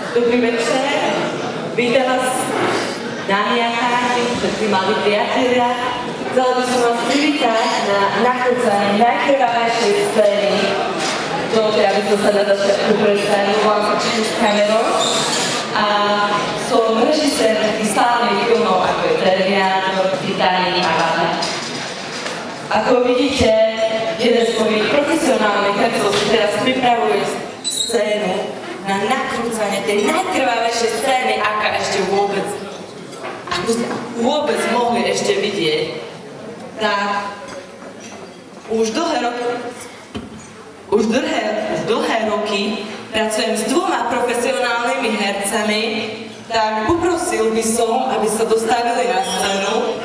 Dobrý večer. Vítam vás dámy a páni, všetci mladí priatelia. Chcela by som vás privítať na nakrúcanie najkrvavejšej scény. Dovolte, aby som sa na začiatku predstavila, volám sa James Cameron a som režisér takých slávnych filmov, ako je Terminator, Titanic a Avatar. Ako vidíte, jeden z mojich profesionálnych hercov si teraz pripravuje scénu na nakrúcanie tej najkrvavejšej scény, aká ešte vôbec mohli ešte vidieť. Tak už dlhé roky pracujem s dvoma profesionálnymi hercami, tak poprosil by som, aby sa dostavili na scénu.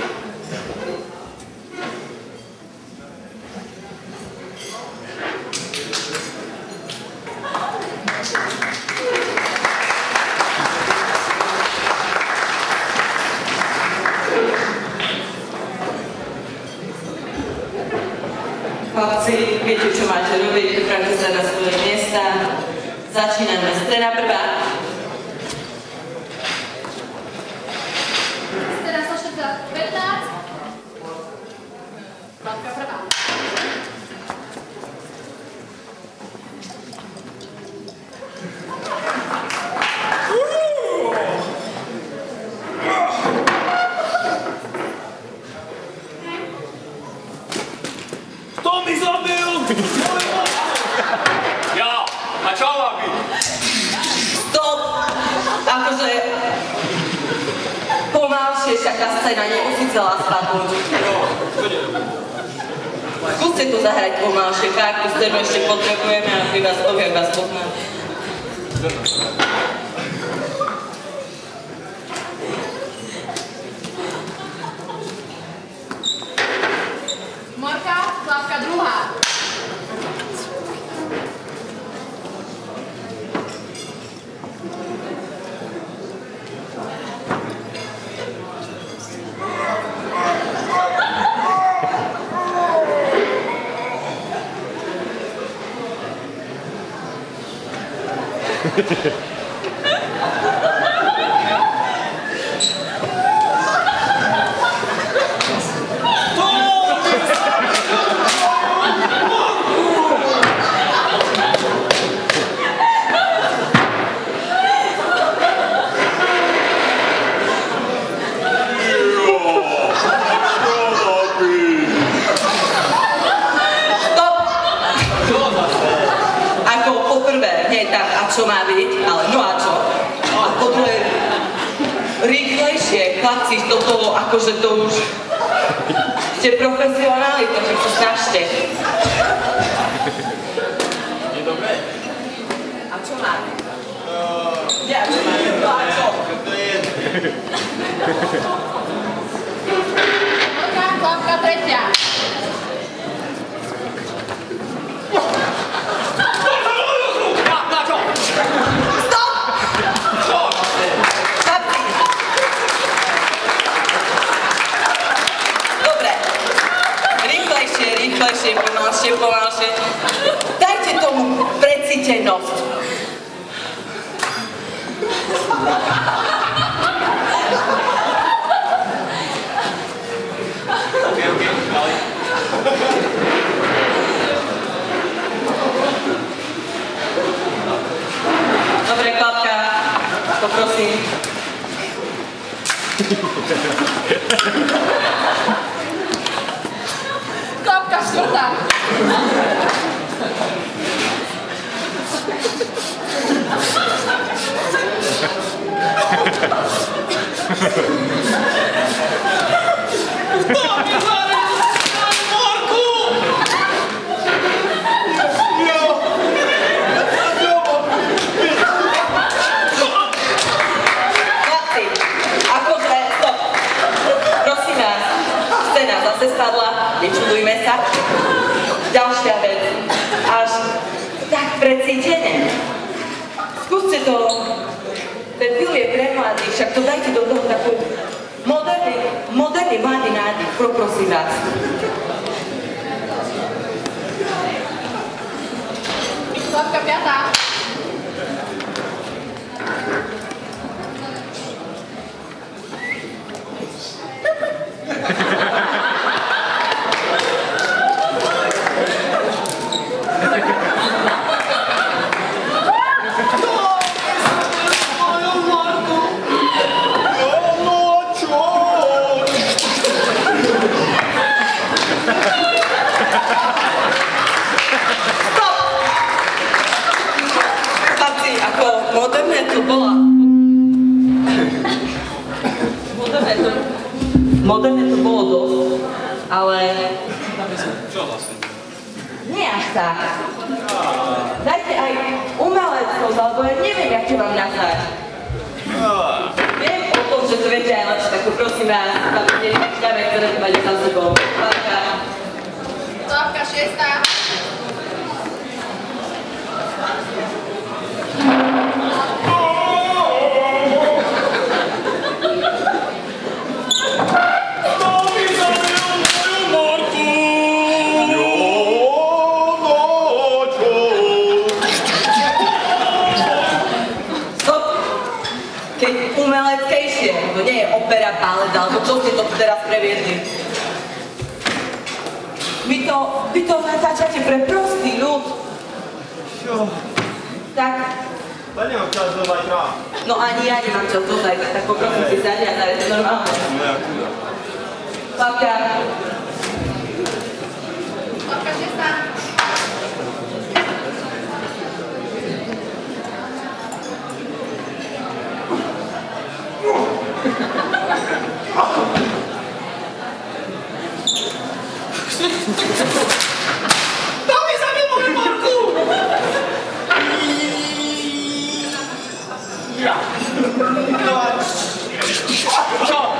Chlapci, viete, čo máte robiť, pripravte sa na svoje miesta. Začíname. Scéna prvá. Scéna 115. Hladka prvá. To mi zabil! Ja! A čo má byť? Stop! Akože pomalšie, však tá scéna nemusí celá spadnúť. Skúste to zahrať pomalšie, tú scénu ešte potrebujeme, aby vás poznám. Morka, hladka druhá. Čo má byť, ale no a čo? A podľa rýchlejšie, chlapci, toto, akože to už ste profesionáli, takže sa snažte. Je dobré? A čo má byť? Ja, čo má byť, no a čo? Morka, hladka tretia. Pomalšie. Dajte tomu precítenosť. Dobre, chlapka, poprosím. Klapka štvrtá. Nečudujme sa. Ďalšia vec. Až tak precítene. Skúste to. Ten film je pre mladých, však to dajte do toho takú moderný mladý nádych. Poprosím vás. Hladka piatá. to bola... Moderné to bolo dosť, ale... Čo vlastne? Nie až tak. Dajte aj umeleckosť, alebo ja neviem, jak to vám nazvať. Viem o tom, že to viete aj lepšie, tak prosím vás, tam nevyčkáme, ktoré to máte za sebou. Párka. Slavka 6. To nie je opera, balet, alebo čo ste to teraz previedli? Vy to natáčate pre prostý ľud. Čo? Tak, Ja nemám čas dodať rám. no ani ja nemám čas dozaj, tak poprosím si sadne a zarete normálne. No ja chuda. Slavka. Slavka 6. To mi zabil moju Marku! Ja. Čo?